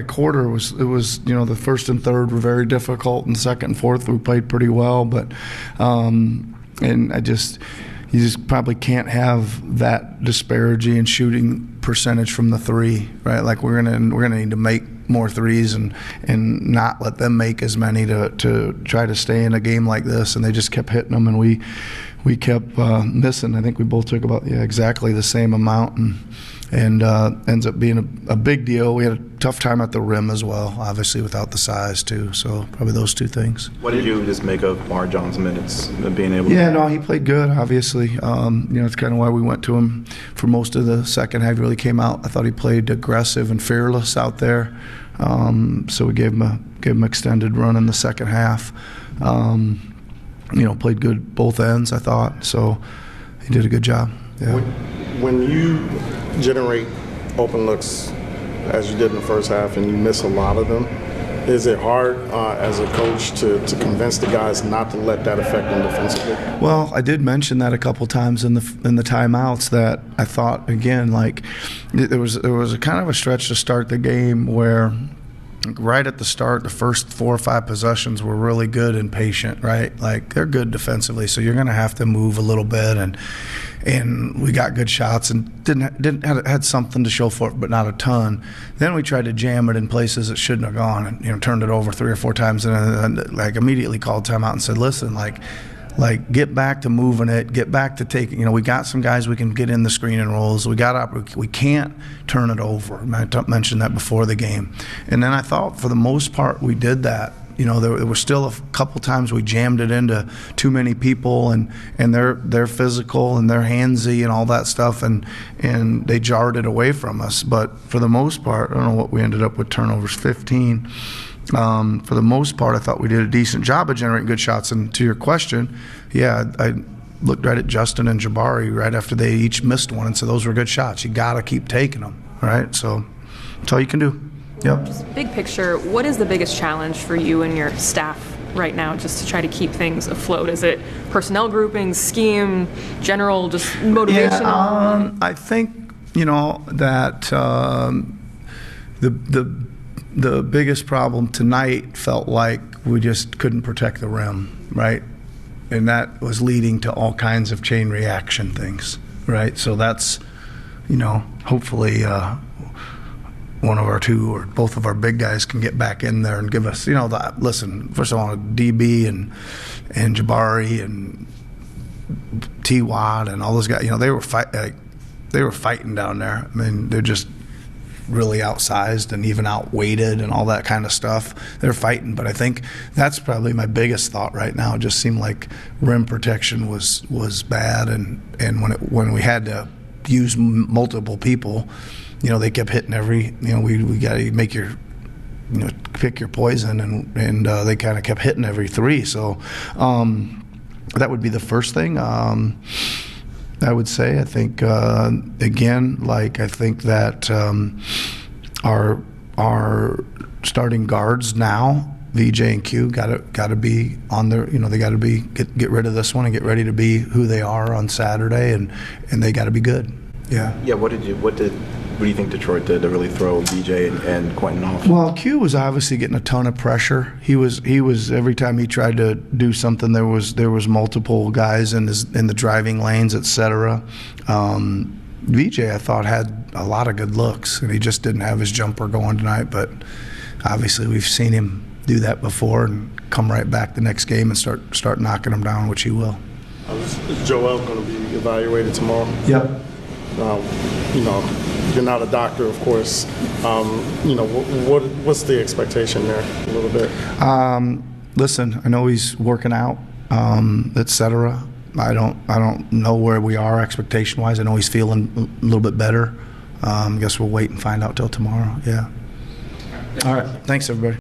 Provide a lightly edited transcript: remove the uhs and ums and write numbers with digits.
The quarter was the first and third were very difficult, and second and fourth we played pretty well, but and you just probably can't have that disparity in shooting percentage from the three, right? Like we're gonna need to make more threes and not let them make as many to try to stay in a game like this, and they just kept hitting them, and we kept missing. I think we both took about exactly the same amount, and ends up being a big deal. We had a tough time at the rim as well, obviously without the size too. So probably those two things. What did you just make of Marjon's minutes and being able? Yeah, no, he played good. Obviously, it's kind of why we went to him for most of the second half. He really came out. I thought he played aggressive and fearless out there. So we gave him extended run in the second half. Played good both ends, I thought. So he did a good job. Yeah. When you generate open looks as you did in the first half and you miss a lot of them, is it hard as a coach to convince the guys not to let that affect them defensively? Well, I did mention that a couple times in the timeouts, that I thought, again, like there was a kind of a stretch to start the game where right at the start, the first 4 or 5 possessions were really good and patient, right? Like they're good defensively, so you're going to have to move a little bit, and we got good shots and had something to show for it, but not a ton. Then we tried to jam it in places it shouldn't have gone, and turned it over 3 or 4 times, and like immediately called timeout and said, listen, like get back to moving it, get back to taking. We got some guys we can get in the screen and rolls. We can't turn it over. I mentioned that before the game, and then I thought for the most part we did that. There were still a couple times we jammed it into too many people, and they're physical and they're handsy and all that stuff, and they jarred it away from us. But for the most part, I don't know what we ended up with, turnovers 15. For the most part, I thought we did a decent job of generating good shots. And to your question, yeah, I looked right at Justin and Jabari right after they each missed one and said those were good shots. You got to keep taking them, right? So that's all you can do. Yep. Just big picture, what is the biggest challenge for you and your staff right now just to try to keep things afloat? Is it personnel grouping, scheme, general, just motivational? Yeah, I think, that the biggest problem tonight felt like we just couldn't protect the rim, right? And that was leading to all kinds of chain reaction things, right? So that's, hopefully one of our two or both of our big guys can get back in there and give us, listen, first of all, DB and Jabari and T-Watt and all those guys, they were fighting down there. I mean, they're just really outsized and even outweighted and all that kind of stuff. They're fighting, but I think that's probably my biggest thought right now. It just seemed like rim protection was bad, and when we had to use multiple people, they kept hitting every. We got to make your, pick your poison, and they kind of kept hitting every three. So that would be the first thing. I would say, I think, again, I think that our starting guards now, VJ and Q, got to be on their, they got to be get rid of this one and get ready to be who they are on Saturday, and they got to be good. Yeah. Yeah. What do you think Detroit did to really throw VJ and Quentin off? Well, Q was obviously getting a ton of pressure. He was every time he tried to do something, there was multiple guys in the driving lanes, etc. VJ, I thought, had a lot of good looks, and he just didn't have his jumper going tonight. But obviously, we've seen him do that before and come right back the next game and start knocking them down, which he will. Is Joel going to be evaluated tomorrow? Yep. You're not a doctor, of course. What's the expectation there a little bit? Listen, I know he's working out, etc. I don't know where we are expectation-wise. I know he's feeling a little bit better. I guess we'll wait and find out till tomorrow. Yeah. All right. Thanks, everybody.